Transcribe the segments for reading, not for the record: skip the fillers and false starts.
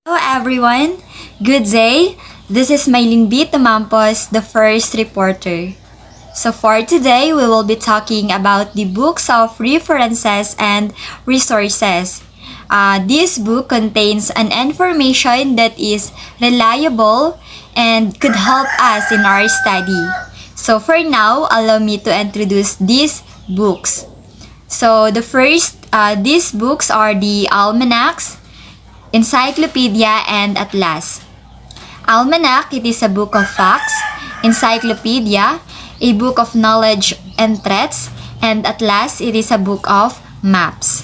Hello everyone, good day. This is Maylin B. Tumampos, the first reporter. So for today, we will be talking about the books of references and resources. This book contains an information that is reliable and could help us in our study. So for now, allow me to introduce these books. So these books are the Almanacs, Encyclopedia, and Atlas. Almanac, it is a book of facts. Encyclopedia, a book of knowledge and threats. And Atlas, it is a book of maps.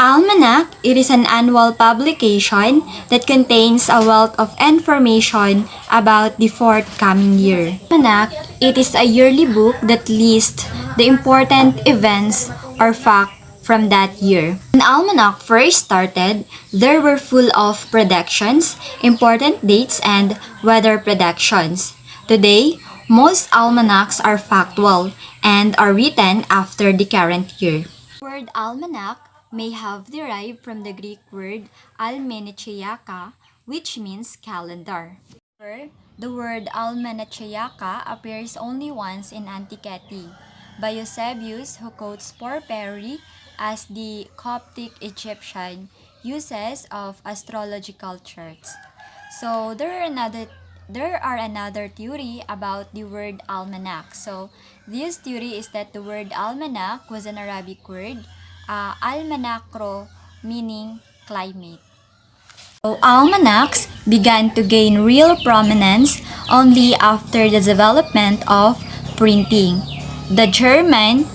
Almanac, it is an annual publication that contains a wealth of information about the forthcoming year. Almanac, it is a yearly book that lists the important events or facts from that year. When Almanac first started, there were full of predictions, important dates, and weather predictions. Today, most almanacs are factual and are written after the current year. The word almanac may have derived from the Greek word almanacheiaka, which means calendar. However, the word almanacheiaka appears only once in Antiquity by Eusebius, who quotes Porphyry as the Coptic Egyptian uses of astrological charts. So there are another theory about the word almanac. So this theory is that the word almanac was an Arabic word, almanacro, meaning climate. So almanacs began to gain real prominence only after the development of printing. The German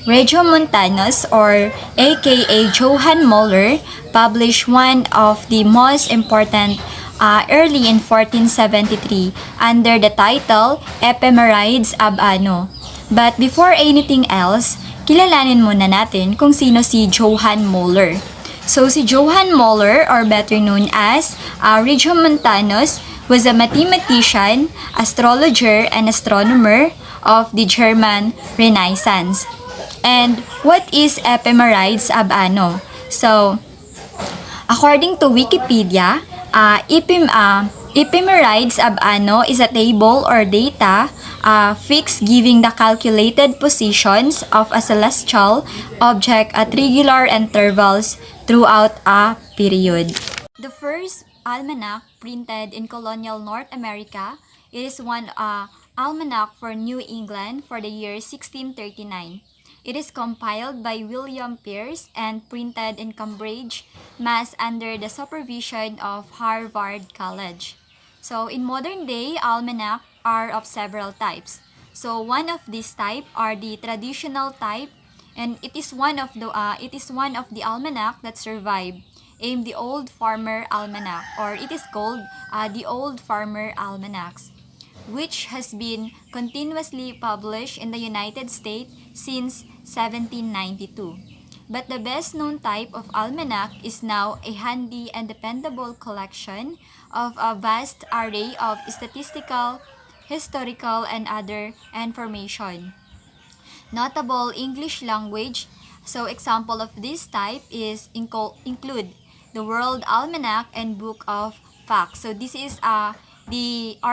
Regiomontanus, or aka Johann Muller, published one of the most important early in 1473 under the title Ephemerides ab Anno. But before anything else, kilalanin muna natin kung sino si Johann Muller. So si Johann Muller, or better known as Regiomontanus, was a mathematician, astrologer, and astronomer of the German Renaissance. And what is Ephemerides ab Anno? So, according to Wikipedia, Ephemerides ab Anno is a table or data fixed giving the calculated positions of a celestial object at regular intervals throughout a period. The first almanac printed in colonial North America, it is one almanac for New England for the year 1639. It is compiled by William Pierce and printed in Cambridge, Mass under the supervision of Harvard College. So in modern day, almanac are of several types. So one of these type are the traditional type, and it is one of the almanac that survived, aimed the Old Farmer Almanac, or it is called the Old Farmer Almanacs, which has been continuously published in the United States since 1792. But the best known type of almanac is now a handy and dependable collection of a vast array of statistical, historical, and other information. Notable English language, so example of this type is include the World Almanac and Book of Facts. So this is our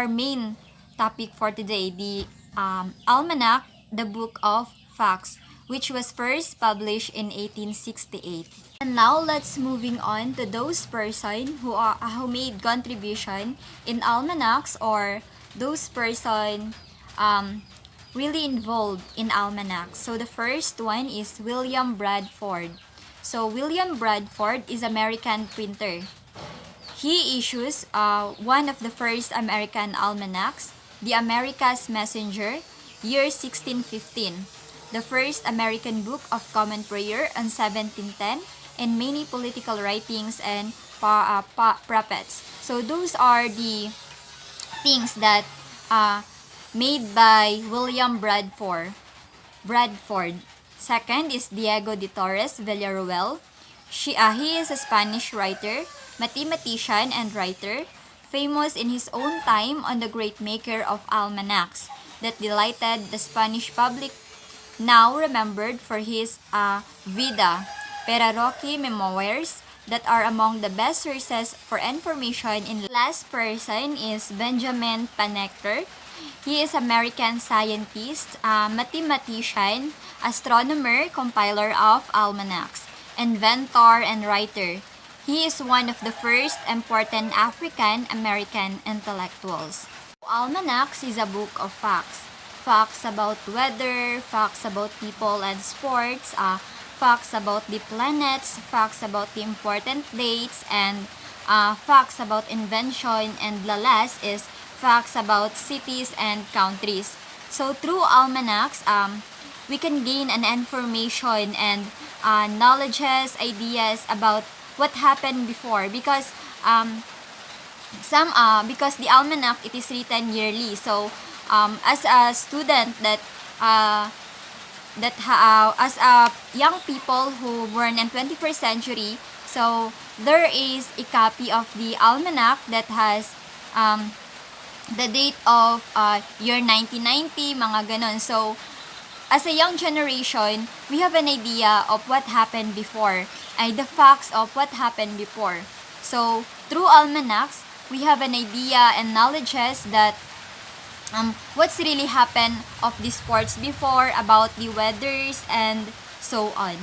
main topic for today, the Almanac, the Book of Facts, which was first published in 1868. And now let's moving on to those person who made contribution in almanacs, or those person really involved in almanacs. So the first one is William Bradford. So William Bradford is American printer. He issues one of the first American almanacs, the America's Messenger, year 1615, the first American Book of Common Prayer on 1710, and many political writings and prophets. So those are the things that made by William Bradford. Second is Diego de Torres Villarroel. He is a Spanish writer, mathematician, and writer, famous in his own time on the great maker of almanacs that delighted the Spanish public, now remembered for his Vida, Peraroki Memoirs, that are among the best sources for information in. Last person is Benjamin Panector. He is American scientist, mathematician, astronomer, compiler of almanacs, inventor, and writer. He is one of the first important African-American intellectuals. Almanacs is a book of facts. Facts about weather, facts about people and sports, facts about the planets, facts about the important dates, and facts about invention, and the last is facts about cities and countries. So through almanacs, we can gain an information and knowledges, ideas about what happened before, because because the almanac, it is written yearly. So as a student as a young people who born in 21st century, so there is a copy of the almanac that has the date of year 1990, mga ganon. So as a young generation, we have an idea of what happened before, the facts of what happened before. So through almanacs, we have an idea and knowledges that what's really happened of the sports before, about the weathers, and so on.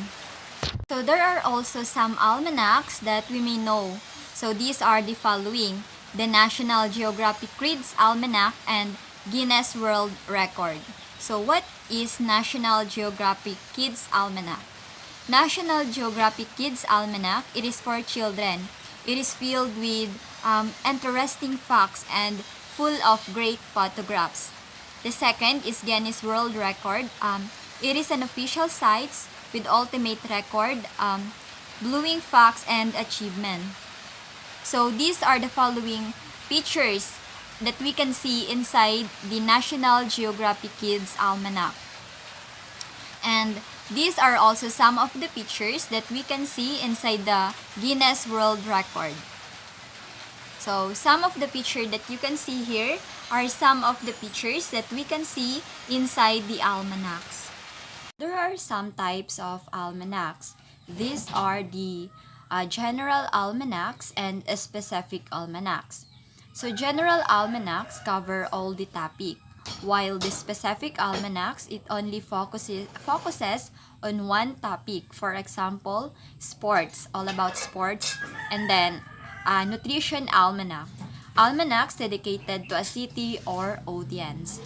So there are also some almanacs that we may know. So these are the following: the National Geographic Kids Almanac and Guinness World Record. So what is National Geographic Kids Almanac? National Geographic Kids Almanac, it is for children. It is filled with interesting facts and full of great photographs. The second is Guinness World Record. It is an official site with ultimate record, blowing facts and achievement. So these are the following pictures that we can see inside the National Geographic Kids Almanac. And these are also some of the pictures that we can see inside the Guinness World Record. So some of the pictures that you can see here are some of the pictures that we can see inside the almanacs. There are some types of almanacs. These are the general almanacs and specific almanacs. So general almanacs cover all the topic, while the specific almanacs, it only focuses on one topic. For example, sports, all about sports, and then nutrition almanac, almanacs dedicated to a city or audience.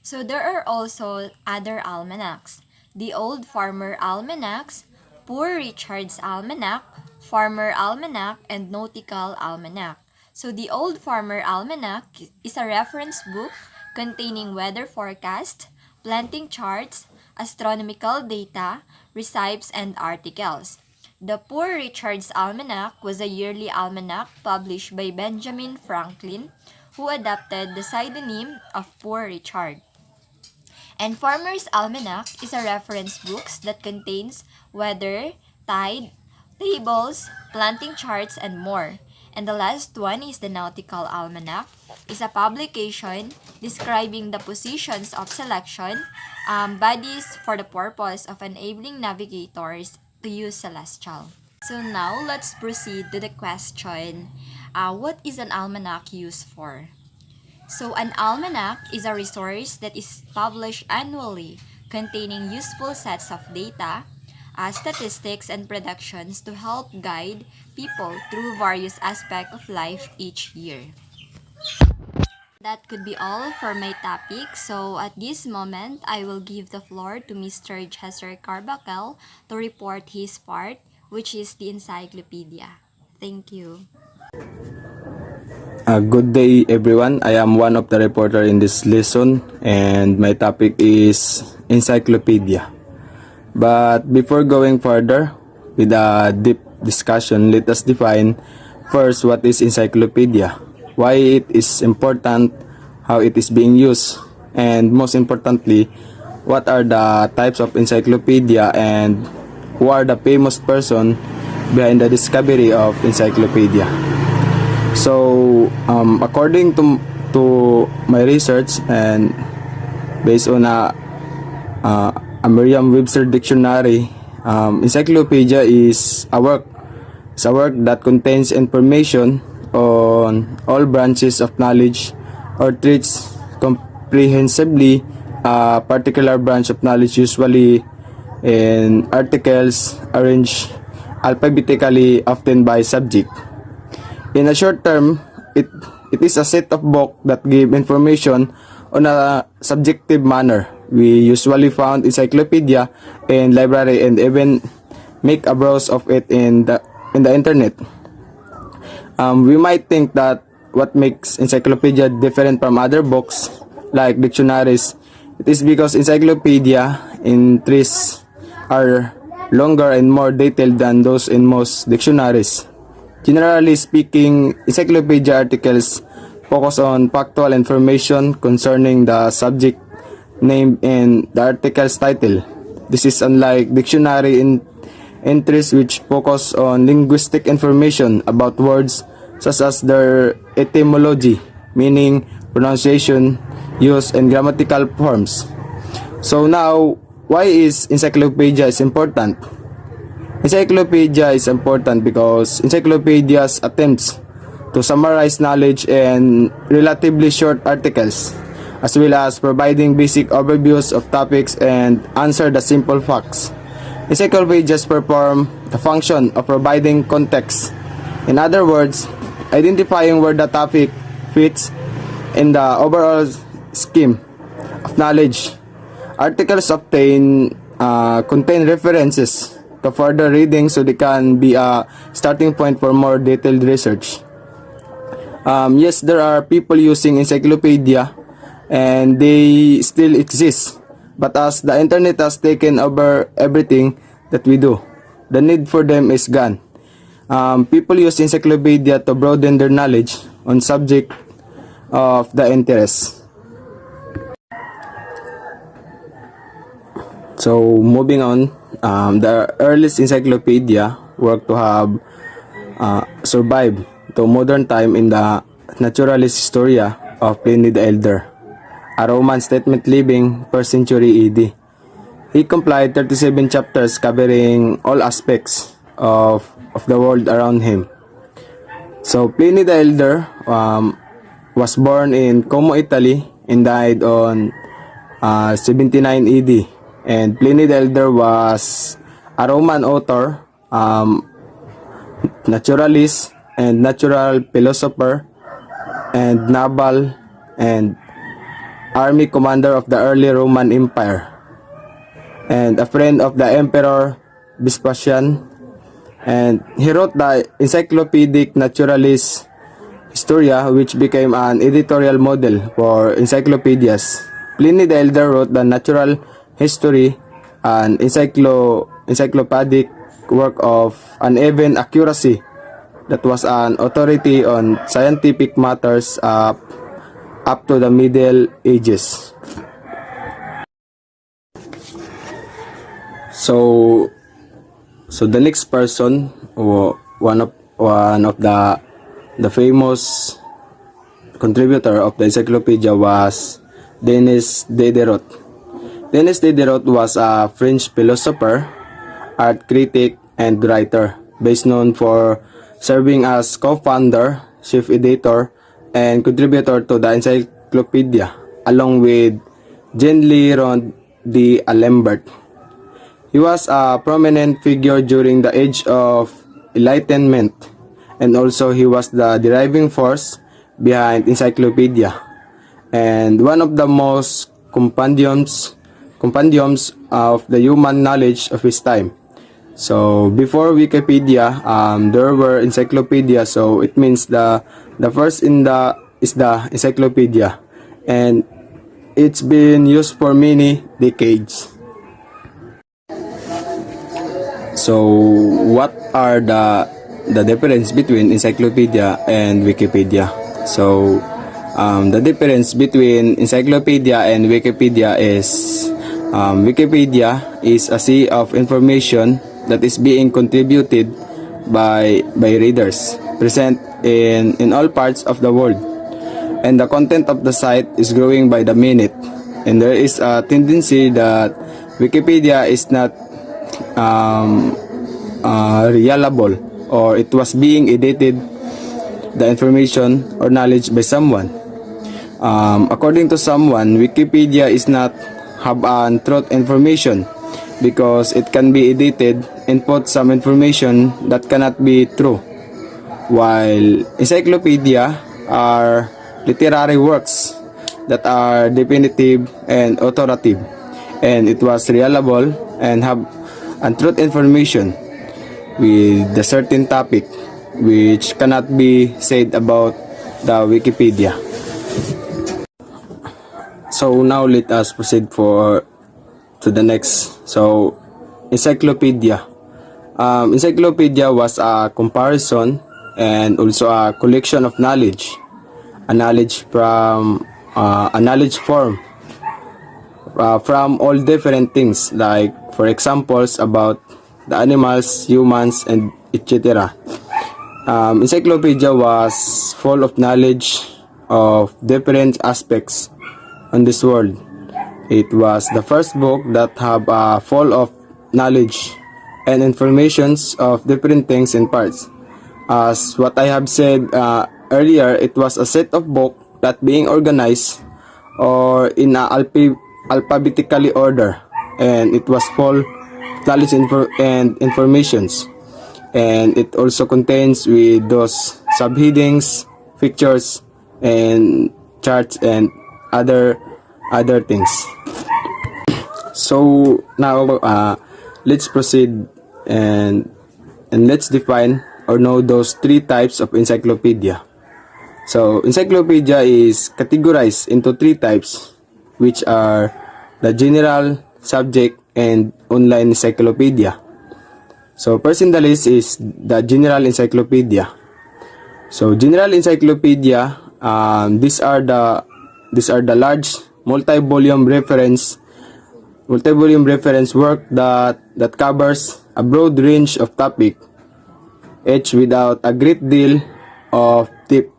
So there are also other almanacs: the Old Farmer Almanacs, Poor Richard's Almanac, Farmer Almanac, and Nautical Almanac. So the Old Farmer Almanac is a reference book containing weather forecast, planting charts, astronomical data, recipes, and articles. The Poor Richard's Almanac was a yearly almanac published by Benjamin Franklin, who adopted the pseudonym of Poor Richard. And Farmer's Almanac is a reference book that contains weather, tide, tables, planting charts, and more. And the last one is the Nautical Almanac. It's a publication describing the positions of selection bodies for the purpose of enabling navigators to use celestial. So now let's proceed to the question, what is an almanac used for? So an almanac is a resource that is published annually, containing useful sets of data, statistics, and predictions to help guide people through various aspects of life each year. That could be all for my topic. So at this moment, I will give the floor to Mr. Chester Carbacel to report his part, which is the Encyclopedia. Thank you. Good day everyone. I am one of the reporter in this lesson and my topic is Encyclopedia. But before going further with a deep discussion, let us define first what is encyclopedia, why it is important, how it is being used, and most importantly, what are the types of encyclopedia and who are the famous person behind the discovery of encyclopedia. So according to my research and based on a Merriam-Webster dictionary, encyclopedia is a work It's a work that contains information on all branches of knowledge or treats comprehensively a particular branch of knowledge, usually in articles arranged alphabetically, often by subject. In a short term, it is a set of books that give information on a subjective manner. We usually found encyclopedia in library and even make a browse of it in the internet. We might think that what makes encyclopedia different from other books like dictionaries, it is because encyclopedia entries are longer and more detailed than those in most dictionaries. Generally speaking, encyclopedia articles focus on factual information concerning the subject named in the article's title. This is unlike dictionary entries which focus on linguistic information about words such as their etymology, meaning, pronunciation, use, and grammatical forms. So now, why is encyclopedia is important? Encyclopedia is important because encyclopedias attempts to summarize knowledge in relatively short articles, as well as providing basic overviews of topics and answer the simple facts. Encyclopedias perform the function of providing context. In other words, identifying where the topic fits in the overall scheme of knowledge. Articles contain references to further reading, so they can be a starting point for more detailed research. Yes, there are people using encyclopedia and they still exist. But as the internet has taken over everything that we do, the need for them is gone. People use encyclopedia to broaden their knowledge on subject of the interest. So moving on, the earliest encyclopedia worked to have survived to modern time in the Naturalist Historia of Pliny the Elder, a Roman statement living 1st century AD. He compiled 37 chapters covering all aspects of the world around him. So Pliny the Elder was born in Como, Italy and died on 79 AD. And Pliny the Elder was a Roman author, naturalist, and natural philosopher, and naval and army commander of the early Roman Empire, and a friend of the Emperor Vespasian. And he wrote the Encyclopedic Naturalist Historia, which became an editorial model for encyclopedias. Pliny the Elder wrote the Natural History, an encyclopedic work of uneven accuracy that was an authority on scientific matters up to the Middle Ages. So the next person, or one of the famous contributor of the encyclopedia, was Denis Diderot. Denis Diderot was a French philosopher, art critic, and writer, best known for serving as co-founder, chief editor, and contributor to the Encyclopedia, along with Jean-Louis d'Alembert. He was a prominent figure during the Age of Enlightenment, and also he was the driving force behind Encyclopedia, and one of the most compendiums of the human knowledge of his time. So before Wikipedia, there were encyclopedia. So it means the first is the encyclopedia, and it's been used for many decades. So what are the difference between encyclopedia and Wikipedia? So the difference between encyclopedia and Wikipedia is Wikipedia is a sea of information that is being contributed by readers present in all parts of the world, and the content of the site is growing by the minute, and there is a tendency that Wikipedia is not reliable or it was being edited, the information or knowledge by someone. According to someone, Wikipedia is not have an truth information because it can be edited and put some information that cannot be true, while encyclopedia are literary works that are definitive and authoritative, and it was reliable and have untruth information with a certain topic which cannot be said about the Wikipedia. So now let us proceed to the next. So encyclopedia. Encyclopedia was a comparison and also a collection of knowledge, a knowledge form from all different things, like for examples about the animals, humans, and etc. Encyclopedia was full of knowledge of different aspects on this world. It was the first book that have full of knowledge and informations of different things and parts. As what I have said earlier, it was a set of book that being organized or in a alphabetically order, and it was full of knowledge and informations, and it also contains with those subheadings, pictures, and charts and other things. So now let's proceed and let's define or know those three types of encyclopedia. So encyclopedia is categorized into three types, which are the general, subject, and online encyclopedia. So first in the list is the general encyclopedia. So general encyclopedia, these are the large multi-volume reference work that covers a broad range of topic, each without a great deal of depth.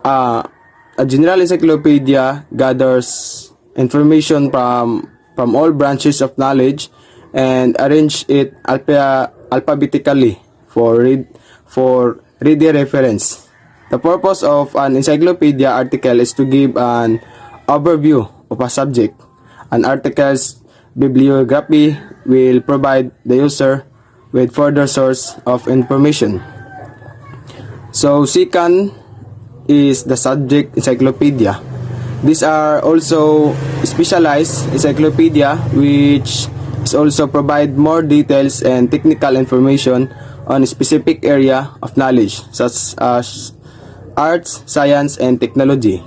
A general encyclopedia gathers information from all branches of knowledge and arrange it alphabetically for reader reference. The purpose of an encyclopedia article is to give an overview of a subject. An article's bibliography will provide the user with further source of information. So second is the subject encyclopedia. These are also specialized encyclopedia which is also provide more details and technical information on a specific area of knowledge such as arts, science, and technology.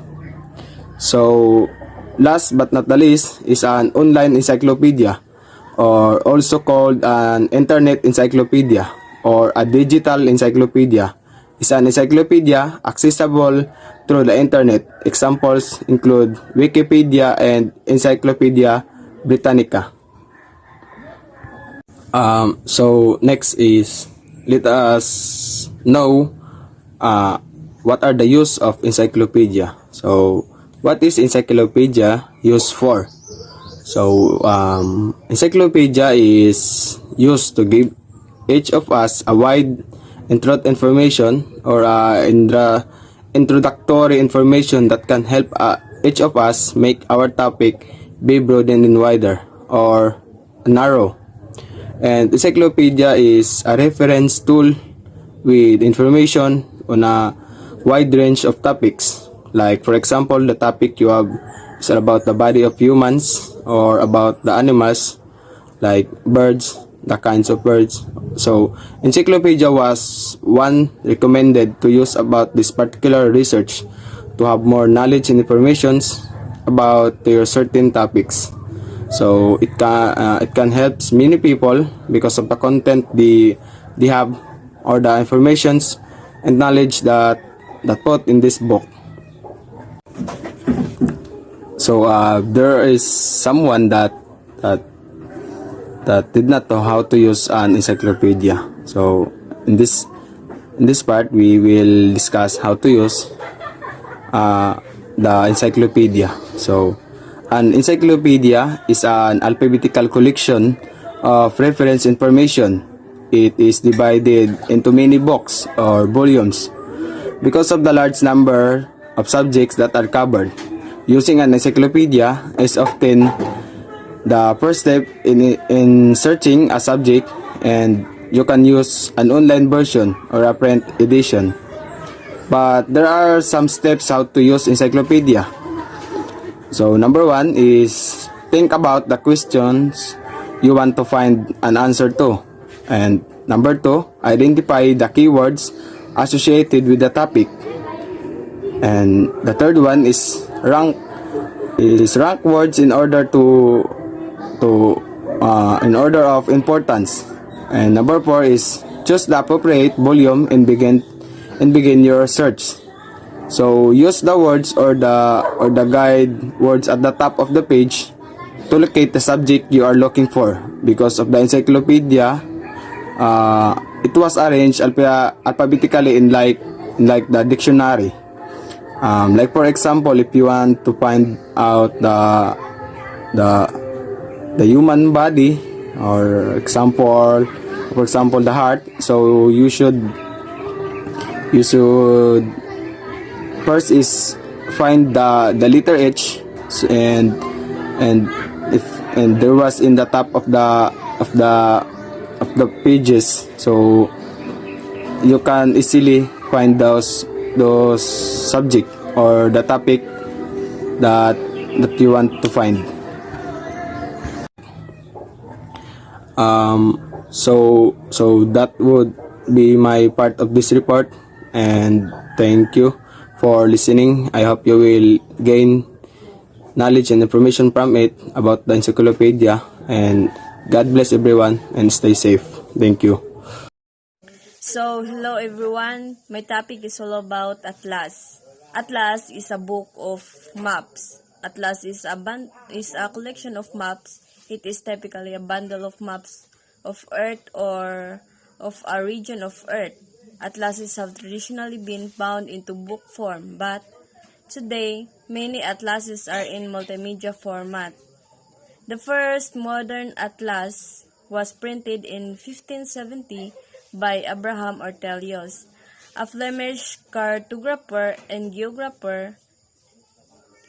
So last but not the least is an online encyclopedia, or also called an internet encyclopedia or a digital encyclopedia. Is an encyclopedia accessible through the internet. Examples include Wikipedia and Encyclopedia Britannica. So next is let us know what are the use of encyclopedia. So what is encyclopedia used for? So encyclopedia is used to give each of us a wide information or introductory information that can help each of us make our topic be broadened and wider or narrow. And encyclopedia is a reference tool with information on a wide range of topics. Like for example, the topic you have is about the body of humans or about the animals like birds, the kinds of birds. So encyclopedia was one recommended to use about this particular research to have more knowledge and informations about their certain topics. So it can help many people because of the content they have or the informations and knowledge that put in this book. So there is someone that did not know how to use an encyclopedia. So in this part we will discuss how to use the encyclopedia. So an encyclopedia is an alphabetical collection of reference information it is divided into many books or volumes. Because of the large number of subjects that are covered, using an encyclopedia is often the first step in searching a subject, and you can use an online version or a print edition. But there are some steps how to use encyclopedia. So number one is think about the questions you want to find an answer to. And number two, identify the keywords associated with the topic. And the third one is rank words in order in order of importance. And number four is choose the appropriate volume and begin your search. So use the words or the guide words at the top of the page to locate the subject you are looking for. Because of the encyclopedia, it was arranged alphabetically in like the dictionary. Like for example, if you want to find out the human body, or for example the heart, so you should first is find the letter H, and if and there was in the top of the pages, so you can easily find those subject or the topic that you want to find. So that would be my part of this report, and thank you for listening. I hope you will gain knowledge and information from it about the encyclopedia, and God bless everyone and stay safe. Thank you. So, hello everyone. My topic is all about Atlas. Atlas is a book of maps. Atlas is a collection of maps. It is typically a bundle of maps of Earth or of a region of Earth. Atlases have traditionally been bound into book form, but today, many atlases are in multimedia format. The first modern atlas was printed in 1570 by Abraham Ortelius, a Flemish cartographer and geographer.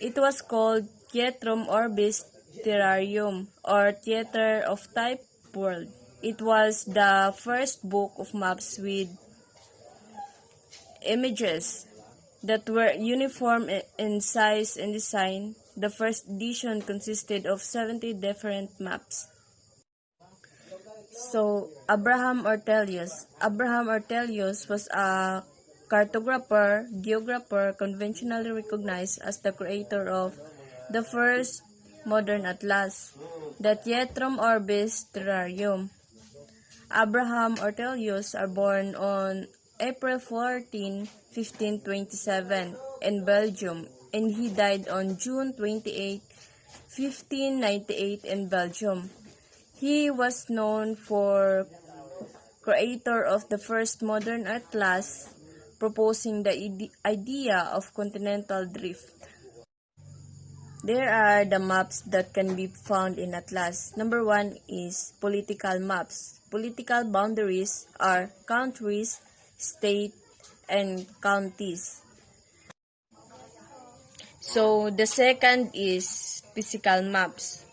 It was called Theatrum Orbis Terrarium, or Theater of Type World. It was the first book of maps with images that were uniform in size and design. The first edition consisted of 70 different maps. So, Abraham Ortelius. Abraham Ortelius was a cartographer, geographer, conventionally recognized as the creator of the first modern atlas, the Theatrum Orbis Terrarium. Abraham Ortelius are born on April 14, 1527 in Belgium, and he died on June 28, 1598 in Belgium. He was known for creator of the first modern atlas, proposing the idea of continental drift. There are the maps that can be found in atlas. Number one is political maps. Political boundaries are countries, state, and counties. So the second is physical maps.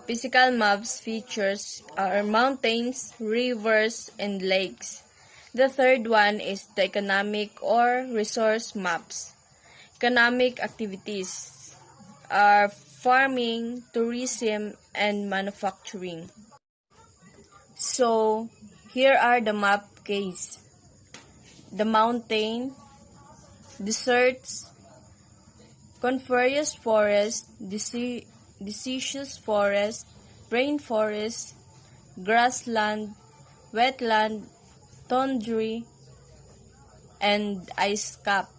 Physical maps features are mountains, rivers, and lakes. The third one is the economic or resource maps. Economic activities are farming, tourism, and manufacturing. So, here are the map case. The mountain, deserts, coniferous forest, deciduous forest, rainforest, grassland, wetland, tundra, and ice cap.